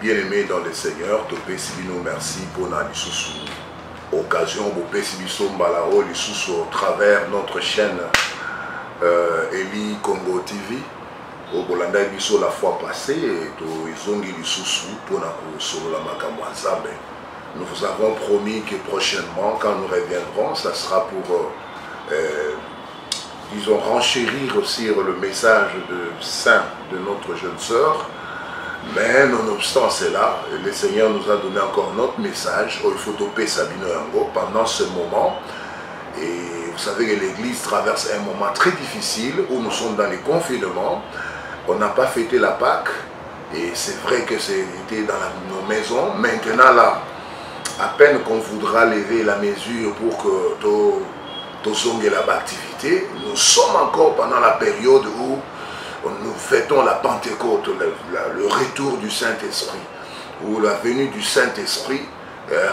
bien-aimés dans le Seigneur, topé sibino merci pour la occasion, bopé sibiso mbalao lisusu au travers notre chaîne Eli Congo TV. Au Bolanda biso la fois passée, ils ont dit lisusu pour la makamwazabe. Nous vous avons promis que prochainement, quand nous reviendrons, ça sera pour disons renchérir aussi le message de saint de notre jeune sœur. Mais nonobstant cela, le Seigneur nous a donné encore notre message au Ifotopé Sabino Yango pendant ce moment. Et vous savez que l'Église traverse un moment très difficile où nous sommes dans les confinements. On n'a pas fêté la Pâque et c'est vrai que c'était dans nos maisons. Maintenant là, à peine qu'on voudra lever la mesure pour que Tosongue la activité, nous sommes encore pendant la période où nous fêtons la Pentecôte, le retour du Saint-Esprit, ou la venue du Saint-Esprit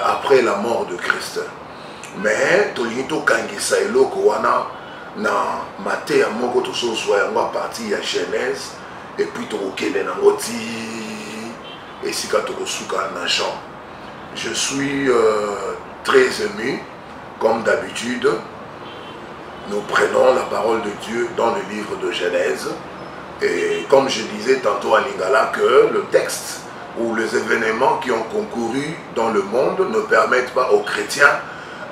après la mort de Christ. Mais, Tolito Kangisa Eloko Wana, na Maté Amoko Toso Soyangwa parti à Genèse, et puis Torokene Nangoti, et Sika Torosuka Najan. Je suis très ému, comme d'habitude. Nous prenons la parole de Dieu dans le livre de Genèse. Et comme je disais tantôt à Lingala, que le texte ou les événements qui ont concouru dans le monde ne permettent pas aux chrétiens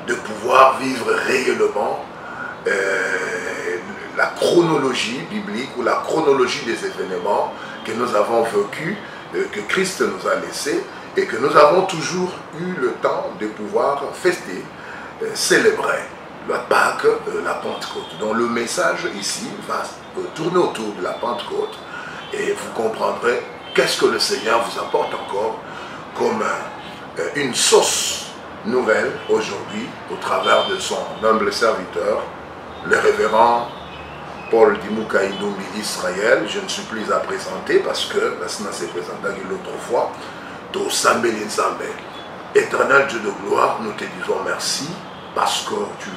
de pouvoir vivre réellement la chronologie biblique ou la chronologie des événements que nous avons vécus, que Christ nous a laissés et que nous avons toujours eu le temps de pouvoir fêter, célébrer la Pâque, la Pentecôte. Donc le message ici va tourner autour de la Pentecôte et vous comprendrez qu'est-ce que le Seigneur vous apporte encore comme une sauce nouvelle aujourd'hui au travers de son humble serviteur, le révérend Paul Dimouka Indoumbi Israël. Je ne suis plus à présenter parce que la Sina s'est présentée l'autre fois. To Sambeli Nzambe. Éternel Dieu de gloire, nous te disons merci parce que tu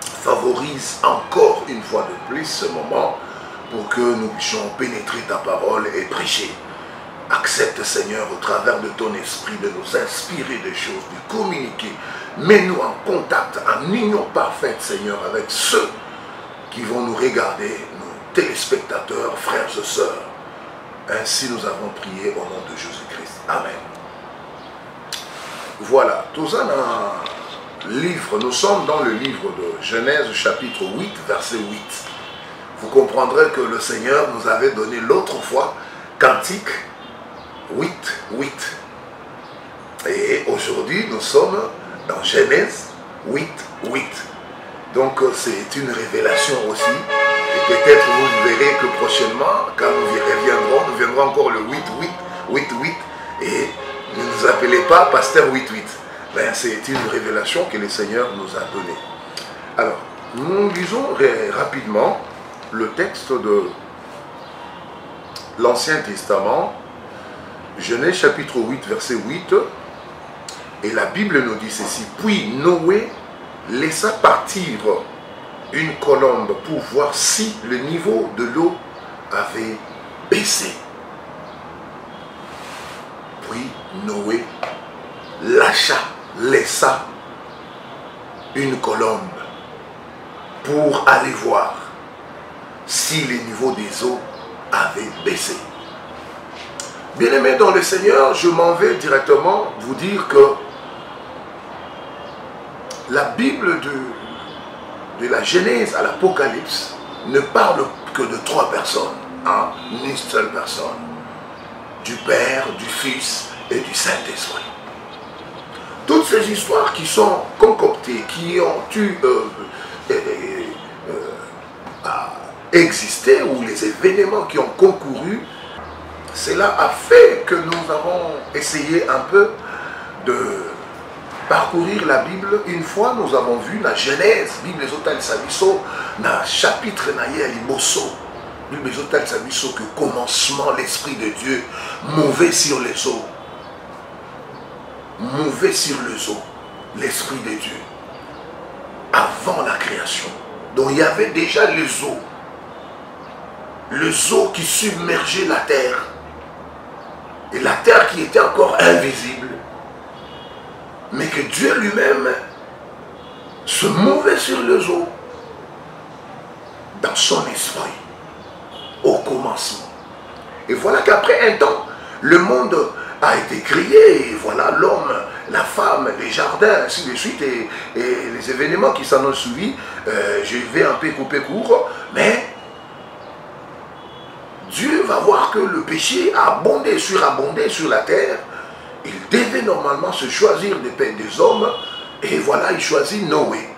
favorise encore une fois de plus ce moment pour que nous puissions pénétrer ta parole et prêcher. Accepte, Seigneur, au travers de ton esprit, de nous inspirer des choses, de communiquer. Mets-nous en contact, en union parfaite, Seigneur, avec ceux qui vont nous regarder, nos téléspectateurs, frères et sœurs. Ainsi nous avons prié au nom de Jésus-Christ. Amen. Voilà, tout ça dans livre, nous sommes dans le livre de Genèse chapitre 8 verset 8. Vous comprendrez que le Seigneur nous avait donné l'autre fois Cantique 8, 8. Et aujourd'hui nous sommes dans Genèse 8, 8. Donc c'est une révélation aussi. Et peut-être vous verrez que prochainement, quand nous y reviendrons, nous viendrons encore le 8, 8, 8, 8. Et ne nous appelez pas Pasteur 8, 8. Ben, c'est une révélation que le Seigneur nous a donnée. Alors, nous lisons rapidement le texte de l'Ancien Testament, Genèse chapitre 8, verset 8, et la Bible nous dit ceci. Puis Noé laissa partir une colombe pour voir si le niveau de l'eau avait baissé. Puis Noé laissa une colombe pour aller voir si le niveau des eaux avait baissé. Bien-aimés dans le Seigneur, je m'en vais directement vous dire que la Bible de la Genèse à l'Apocalypse ne parle que de 3 personnes, hein, une seule personne, du Père, du Fils et du Saint-Esprit. Toutes ces histoires qui sont concoctées, qui ont eu existé, ou les événements qui ont concouru, cela a fait que nous avons essayé un peu de parcourir la Bible. Une fois, nous avons vu la Genèse, Bible Ezotal Sabiso, na chapitre naïe liboso. Bible Ezotal Sabiso, que commencement l'Esprit de Dieu mouvait sur les eaux. Mouvait sur les eaux, l'Esprit de Dieu, avant la création. Donc il y avait déjà les eaux qui submergeaient la terre. Et la terre qui était encore invisible, mais que Dieu lui-même se mouvait sur les eaux dans son esprit, au commencement. Et voilà qu'après un temps, le monde a été créé, et voilà l'homme, la femme, les jardins, ainsi de suite, et les événements qui s'en ont suivi. Je vais un peu couper court, mais Dieu va voir que le péché a abondé, surabondé sur la terre. Il devait normalement se choisir des hommes, et voilà, il choisit Noé.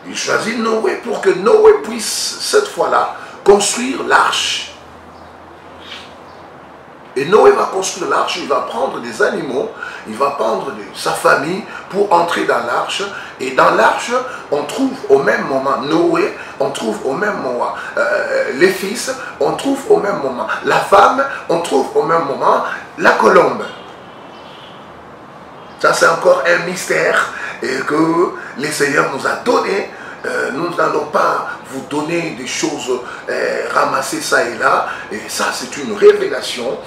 Il choisit Noé pour que Noé puisse, cette fois-là, construire l'arche. Et Noé va construire l'arche, il va prendre des animaux, il va prendre sa famille pour entrer dans l'arche. Et dans l'arche, on trouve au même moment Noé, on trouve au même moment les fils, on trouve au même moment la femme, on trouve au même moment la colombe. Ça, c'est encore un mystère et que le Seigneur nous a donné. Nous n'allons pas vous donner des choses, ramasser ça et là. Et ça, c'est une révélation.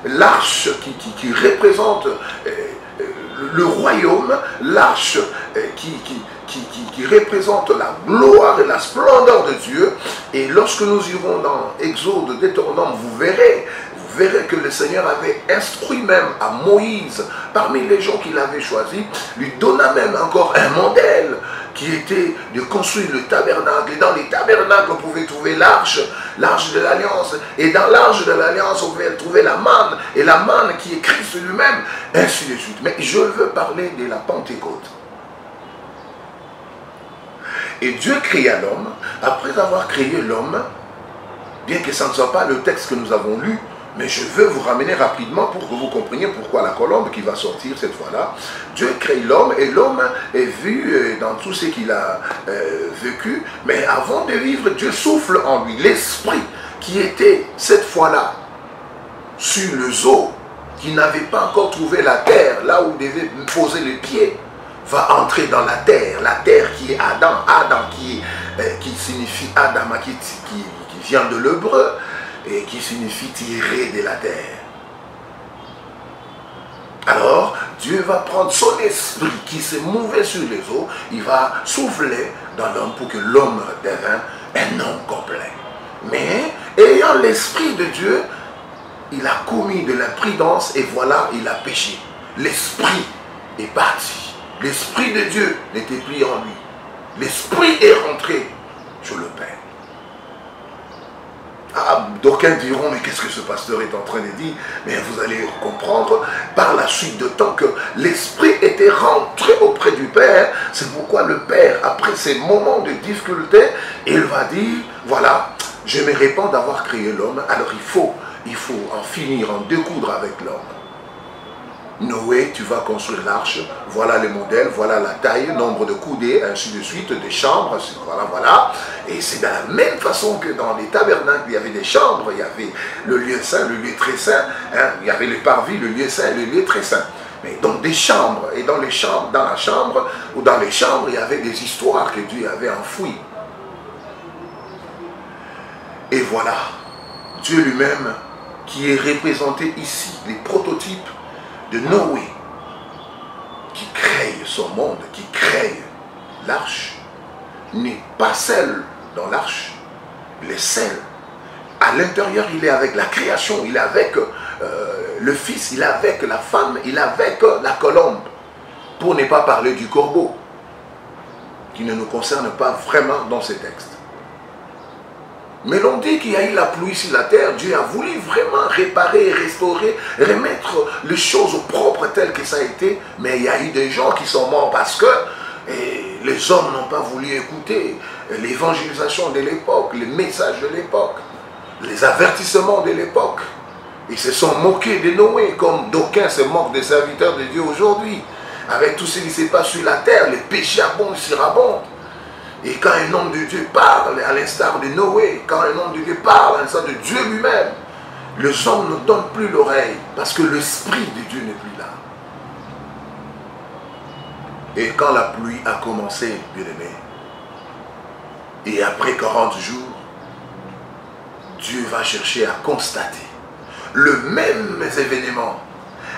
L'arche qui représente le royaume, l'arche qui représente la gloire et la splendeur de Dieu. Et lorsque nous irons dans Exode, Deutéronome, vous verrez que le Seigneur avait instruit même à Moïse, parmi les gens qu'il avait choisis, lui donna même encore un modèle qui était de construire le tabernacle. Et dans les tabernacles, on pouvait trouver l'arche de l'Alliance. Et dans l'arche de l'Alliance, on pouvait trouver la manne. Et la manne qui est Christ lui-même, ainsi de suite. Mais je veux parler de la Pentecôte. Et Dieu créa l'homme. Après avoir créé l'homme, bien que ça ne soit pas le texte que nous avons lu, mais je veux vous ramener rapidement pour que vous compreniez pourquoi la colombe qui va sortir cette fois-là. Dieu crée l'homme et l'homme est vu dans tout ce qu'il a vécu. Mais avant de vivre, Dieu souffle en lui. L'esprit qui était cette fois-là sur les eaux, qui n'avait pas encore trouvé la terre, là où il devait poser les pieds, va entrer dans la terre qui est Adam. Adam qui signifie Adam, qui vient de l'hébreu, et qui signifie tirer de la terre. Alors, Dieu va prendre son esprit qui s'est mouvé sur les eaux, il va souffler dans l'homme pour que l'homme devienne un homme complet. Mais, ayant l'esprit de Dieu, il a commis de l'imprudence et voilà, il a péché. L'esprit est parti. L'esprit de Dieu n'était plus en lui. L'esprit est rentré sur le Père. Ah, d'aucuns diront, mais qu'est-ce que ce pasteur est en train de dire? Mais vous allez comprendre par la suite de temps que l'esprit était rentré auprès du Père. C'est pourquoi le Père, après ces moments de difficulté, il va dire, voilà, je me répands d'avoir créé l'homme, alors il faut en finir, en découdre avec l'homme. Noé, tu vas construire l'arche, voilà le modèle, voilà la taille, nombre de coudées, ainsi de suite, des chambres, voilà. Et c'est de la même façon que dans les tabernacles, il y avait des chambres, il y avait le lieu saint, le lieu très saint, hein, il y avait le parvis, le lieu saint, le lieu très saint. Mais donc des chambres, et dans les chambres, dans la chambre, ou dans les chambres, il y avait des histoires que Dieu avait enfouies. Et voilà, Dieu lui-même, qui est représenté ici, les prototypes de Noé, qui crée son monde, qui crée l'arche, n'est pas seul dans l'arche, il est seul. À l'intérieur, il est avec la création, il est avec le fils, il est avec la femme, il est avec la colombe. Pour ne pas parler du corbeau, qui ne nous concerne pas vraiment dans ces textes. Mais l'on dit qu'il y a eu la pluie sur la terre, Dieu a voulu vraiment réparer, restaurer, remettre les choses propres telles que ça a été. Mais il y a eu des gens qui sont morts parce que les hommes n'ont pas voulu écouter l'évangélisation de l'époque, les messages de l'époque, les avertissements de l'époque. Ils se sont moqués de Noé, comme d'aucuns se moquent des serviteurs de Dieu aujourd'hui. Avec tout ce qui se passe sur la terre, les péchés abondent, surabondent. Et quand un homme de Dieu parle, à l'instar de Noé, quand un homme de Dieu parle, à l'instar de Dieu lui-même, les hommes ne donnent plus l'oreille, parce que l'esprit de Dieu n'est plus là. Et quand la pluie a commencé, bien-aimé, et après 40 jours, Dieu va chercher à constater le même événement,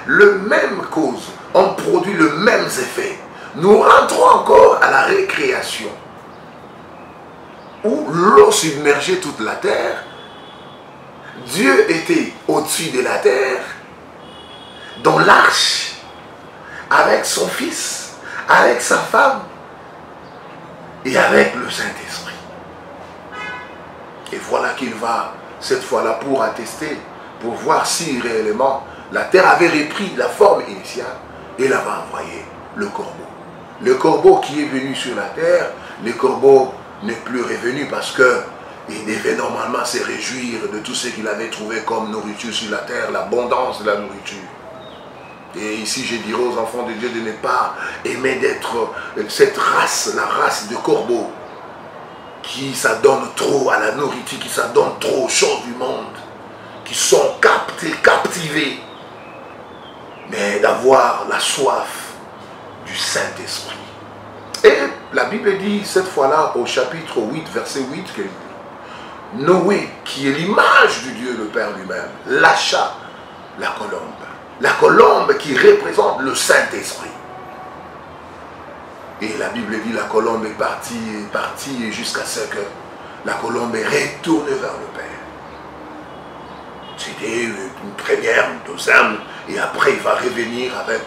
le même cause, ont produit le même effet. Nous rentrons encore à la récréation, où l'eau submergeait toute la terre. Dieu était au-dessus de la terre, dans l'arche, avec son fils, avec sa femme et avec le Saint-Esprit. Et voilà qu'il va, cette fois-là, pour attester, pour voir si réellement la terre avait repris la forme initiale, et il avait envoyé le corbeau. Le corbeau qui est venu sur la terre, le corbeau n'est plus revenu parce que il devait normalement se réjouir de tout ce qu'il avait trouvé comme nourriture sur la terre, l'abondance de la nourriture. Et ici, je dirais aux enfants de Dieu de ne pas aimer d'être cette race, la race de corbeaux, qui s'adonne trop à la nourriture, qui s'adonne trop aux choses du monde, qui sont captivés, mais d'avoir la soif du Saint-Esprit. Et la Bible dit cette fois-là au chapitre 8, verset 8, que Noé, qui est l'image du Dieu le Père lui-même, lâcha la colombe. La colombe qui représente le Saint-Esprit. Et la Bible dit la colombe est partie jusqu'à ce que la colombe retourne vers le Père. C'était une première, une deuxième, et après il va revenir avec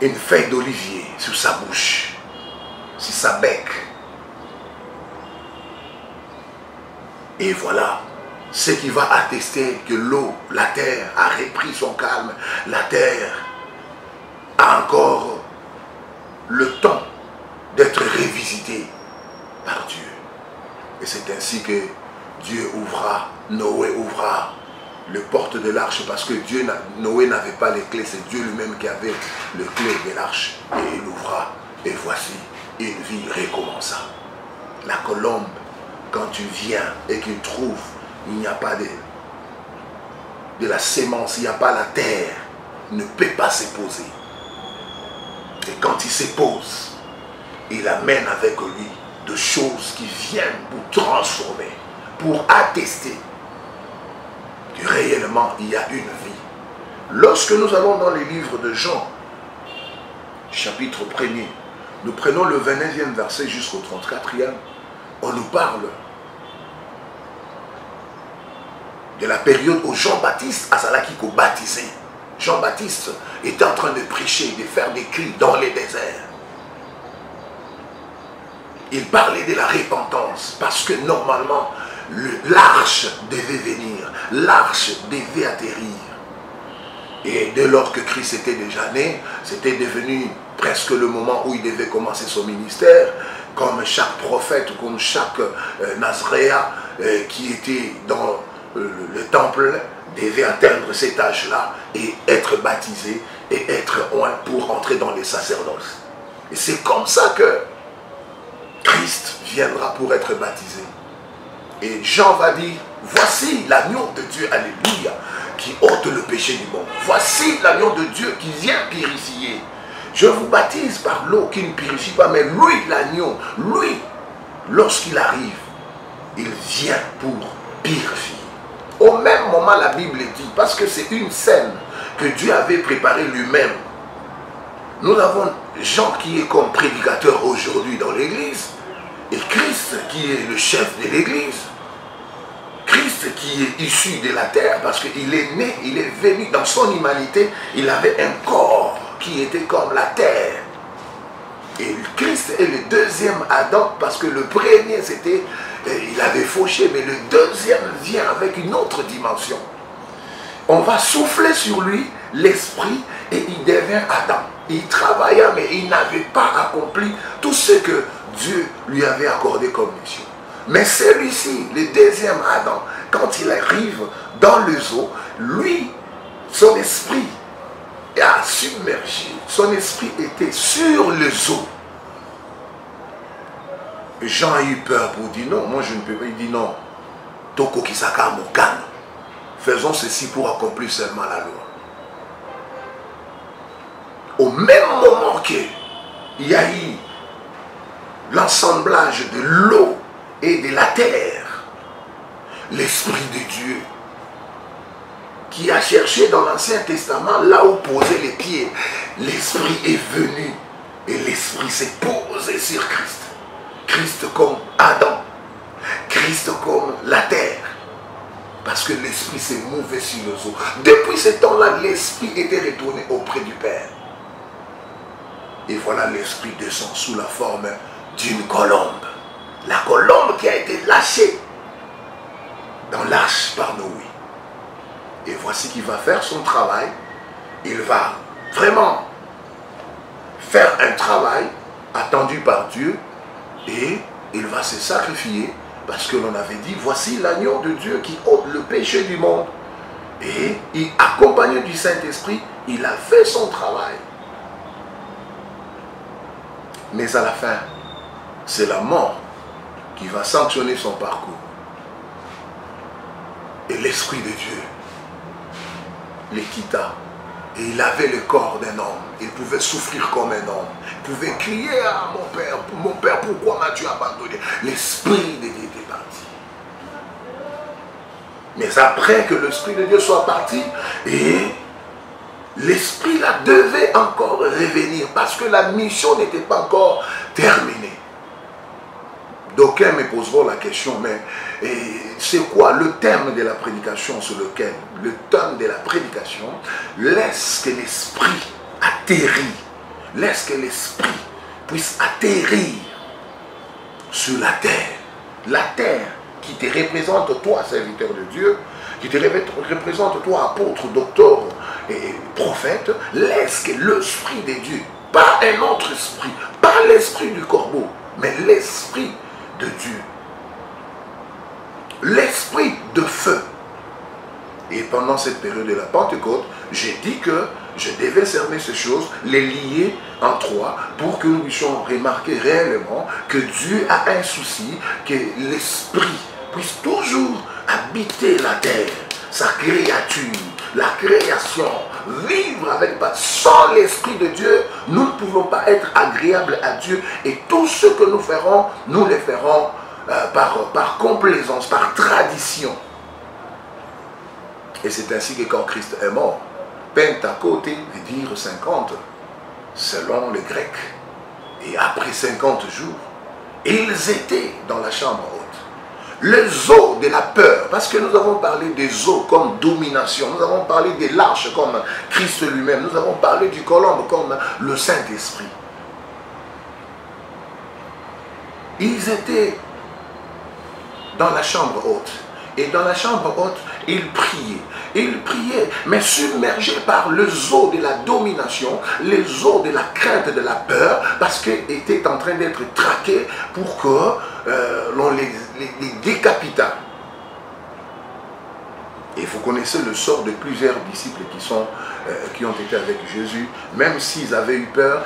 une feuille d'olivier sur sa bouche, sur sa bec. Et voilà ce qui va attester que l'eau, la terre a repris son calme. La terre a encore le temps d'être révisitée par Dieu. Et c'est ainsi que Dieu ouvra, Noé ouvra les portes de l'arche, parce que Noé n'avait pas les clés, c'est Dieu lui-même qui avait les clés de l'arche. Et il ouvra, et voici, une vie recommença. La colombe, quand tu viens et qu'il trouve, il n'y a pas de la sémence, il n'y a pas la terre, ne peut pas se poser. Et quand il se pose, il amène avec lui de choses qui viennent pour transformer, pour attester que réellement il y a une vie. Lorsque nous allons dans les livres de Jean, chapitre 1er, nous prenons le 29e verset jusqu'au 34e, on nous parle de la période où Jean-Baptiste a Salakiko baptisé. Jean-Baptiste était en train de prêcher, de faire des cris dans les déserts. Il parlait de la repentance parce que normalement l'arche devait venir, l'arche devait atterrir. Et dès lors que Christ était déjà né, c'était devenu presque le moment où il devait commencer son ministère, comme chaque prophète, comme chaque Nazaréen qui était dans le temple devait atteindre cet âge-là et être baptisé et être oint pour entrer dans les sacerdoces. Et c'est comme ça que Christ viendra pour être baptisé. Et Jean va dire, voici l'agneau de Dieu, alléluia, qui ôte le péché du monde. Voici l'agneau de Dieu qui vient purifier. Je vous baptise par l'eau qui ne purifie pas, mais lui, l'agneau, lui, lorsqu'il arrive, il vient pour purifier. Au même moment, la Bible dit, parce que c'est une scène que Dieu avait préparée lui-même. Nous avons Jean qui est comme prédicateur aujourd'hui dans l'église, et Christ qui est le chef de l'église. Christ qui est issu de la terre, parce qu'il est né, il est venu dans son humanité, il avait un corps qui était comme la terre. Et Christ est le deuxième Adam, parce que le premier c'était, il avait fauché, mais le deuxième vient avec une autre dimension. On va souffler sur lui l'esprit et il devient Adam. Il travailla, mais il n'avait pas accompli tout ce que Dieu lui avait accordé comme mission. Mais celui-ci, le deuxième Adam, quand il arrive dans les eaux, lui, son esprit a submergé. Son esprit était sur les eaux. Jean a eu peur pour dire non, moi je ne peux pas. Il dit non. Toko Kisaka Mokano. Faisons ceci pour accomplir seulement la loi. Au même moment qu'il y a eu l'assemblage de l'eau et de la terre, l'Esprit de Dieu qui a cherché dans l'Ancien Testament là où poser les pieds. L'Esprit est venu et l'Esprit s'est posé sur Christ. Christ comme Adam, Christ comme la terre. Parce que l'Esprit s'est mouvé sur les eaux. Depuis ce temps-là, l'Esprit était retourné auprès du Père. Et voilà, l'Esprit descend sous la forme d'une colombe. La colombe qui a été lâchée dans l'arche par Noé. Et voici qu'il va faire son travail. Il va vraiment faire un travail attendu par Dieu. Et il va se sacrifier. Parce que l'on avait dit, voici l'agneau de Dieu qui ôte le péché du monde. Et il, accompagné du Saint-Esprit, il a fait son travail. Mais à la fin, c'est la mort qui va sanctionner son parcours. Et l'Esprit de Dieu les quitta. Et il avait le corps d'un homme. Il pouvait souffrir comme un homme. Il pouvait crier à mon Père, pourquoi m'as-tu abandonné? L'Esprit de Dieu était parti. Mais après que l'Esprit de Dieu soit parti, et l'Esprit là devait encore revenir parce que la mission n'était pas encore terminée. D'aucuns me poseront la question, mais c'est quoi le thème de la prédication sur lequel, le thème de la prédication, laisse que l'Esprit atterrit, laisse que l'Esprit puisse atterrir sur la terre qui te représente toi, serviteur de Dieu, qui te représente toi, apôtre, docteur et prophète, laisse que l'Esprit de Dieu, pas un autre esprit, pas l'esprit du corbeau, mais l'Esprit de Dieu, l'esprit de feu. Et pendant cette période de la Pentecôte, j'ai dit que je devais cerner ces choses, les lier en trois, pour que nous puissions remarquer réellement que Dieu a un souci, que l'esprit puisse toujours habiter la terre, sa créature, la création, vivre avec pas. Sans l'Esprit de Dieu, nous ne pouvons pas être agréables à Dieu. Et tout ce que nous ferons, nous le ferons par complaisance, par tradition. Et c'est ainsi que quand Christ est mort, Pentecôte veut dire 50, selon les Grecs. Et après 50 jours, ils étaient dans la chambre haute. Les eaux de la peur, parce que nous avons parlé des eaux comme domination, nous avons parlé de l'arche comme Christ lui-même, nous avons parlé du colombe comme le Saint-Esprit. Ils étaient dans la chambre haute. Et dans la chambre haute, ils priaient. Ils priaient, mais submergés par les eaux de la domination, les eaux de la crainte, de la peur, parce qu'ils étaient en train d'être traqués pour que l'on les décapitât. Et vous connaissez le sort de plusieurs disciples qui ont été avec Jésus. Même s'ils avaient eu peur,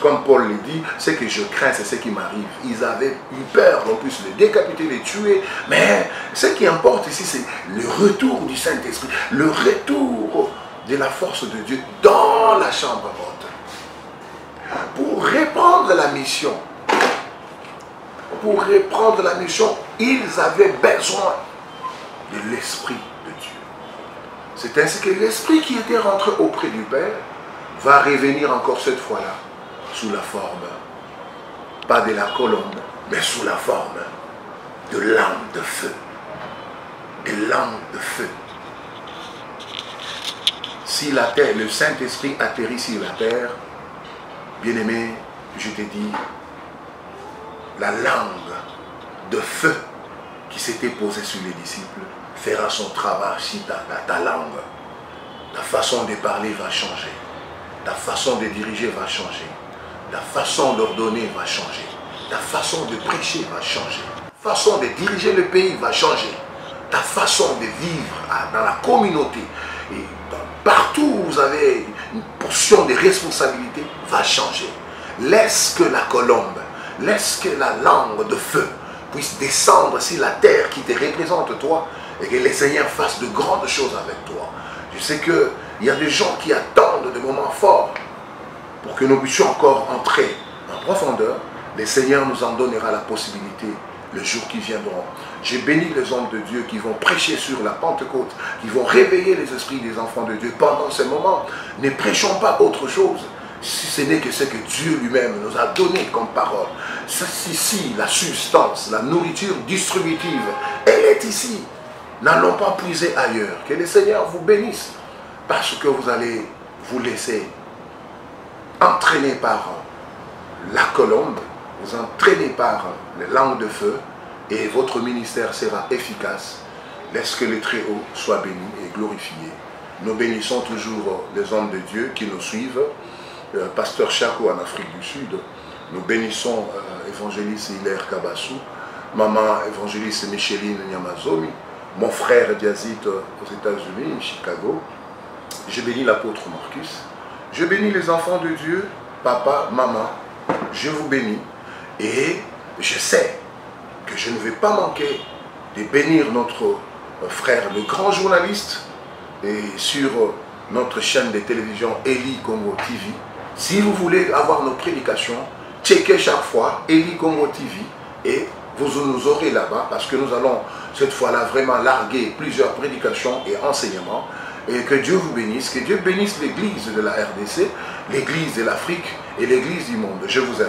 comme Paul le dit, ce que je crains, c'est ce qui m'arrive. Ils avaient eu peur, on puisse les décapiter, les tuer. Mais ce qui importe ici, c'est le retour du Saint-Esprit, le retour de la force de Dieu dans la chambre haute. Pour reprendre la mission, ils avaient besoin de l'Esprit de Dieu. C'est ainsi que l'Esprit qui était rentré auprès du Père va revenir encore cette fois-là sous la forme, pas de la colombe, mais sous la forme de langue de feu. De langue de feu. Si la terre, le Saint-Esprit atterrit sur la terre, bien-aimé, je te dis, la langue de feu qui s'était posée sur les disciples fera son travail si ta langue. Ta façon de parler va changer. Ta façon de diriger va changer. Ta façon d'ordonner va changer. Ta façon de prêcher va changer. Ta façon de diriger le pays va changer. Ta façon de vivre dans la communauté et partout où vous avez une portion de responsabilité va changer. Laisse que la colombe, laisse que la langue de feu puisse descendre sur la terre qui te représente toi et que le Seigneur fasse de grandes choses avec toi. Je sais qu'il y a des gens qui attendent des moments forts pour que nous puissions encore entrer en profondeur. Le Seigneur nous en donnera la possibilité les jours qui viendront. J'ai béni les hommes de Dieu qui vont prêcher sur la Pentecôte, qui vont réveiller les esprits des enfants de Dieu pendant ces moments. Ne prêchons pas autre chose, si ce n'est que ce que Dieu lui-même nous a donné comme parole. C'est ici la substance, la nourriture distributive, elle est ici. N'allons pas puiser ailleurs. Que le Seigneur vous bénisse, parce que vous allez vous laisser entraîner par la colombe, vous entraînez par les langues de feu, et votre ministère sera efficace. Laisse que le Très-Haut soit béni et glorifié. Nous bénissons toujours les hommes de Dieu qui nous suivent. Pasteur Chako en Afrique du Sud. Nous bénissons évangéliste Hilaire Kabassou, maman évangéliste Micheline Nyamazomi, mon frère Diazite aux États-Unis, Chicago. Je bénis l'apôtre Marcus. Je bénis les enfants de Dieu, papa, maman. Je vous bénis. Et je sais que je ne vais pas manquer de bénir notre frère, le grand journaliste, et sur notre chaîne de télévision Eli Congo TV. Si vous voulez avoir nos prédications, checkez chaque fois Eli Congo TV et vous nous aurez là-bas, parce que nous allons cette fois-là vraiment larguer plusieurs prédications et enseignements. Et que Dieu vous bénisse, que Dieu bénisse l'église de la RDC, l'église de l'Afrique et l'église du monde. Je vous aime.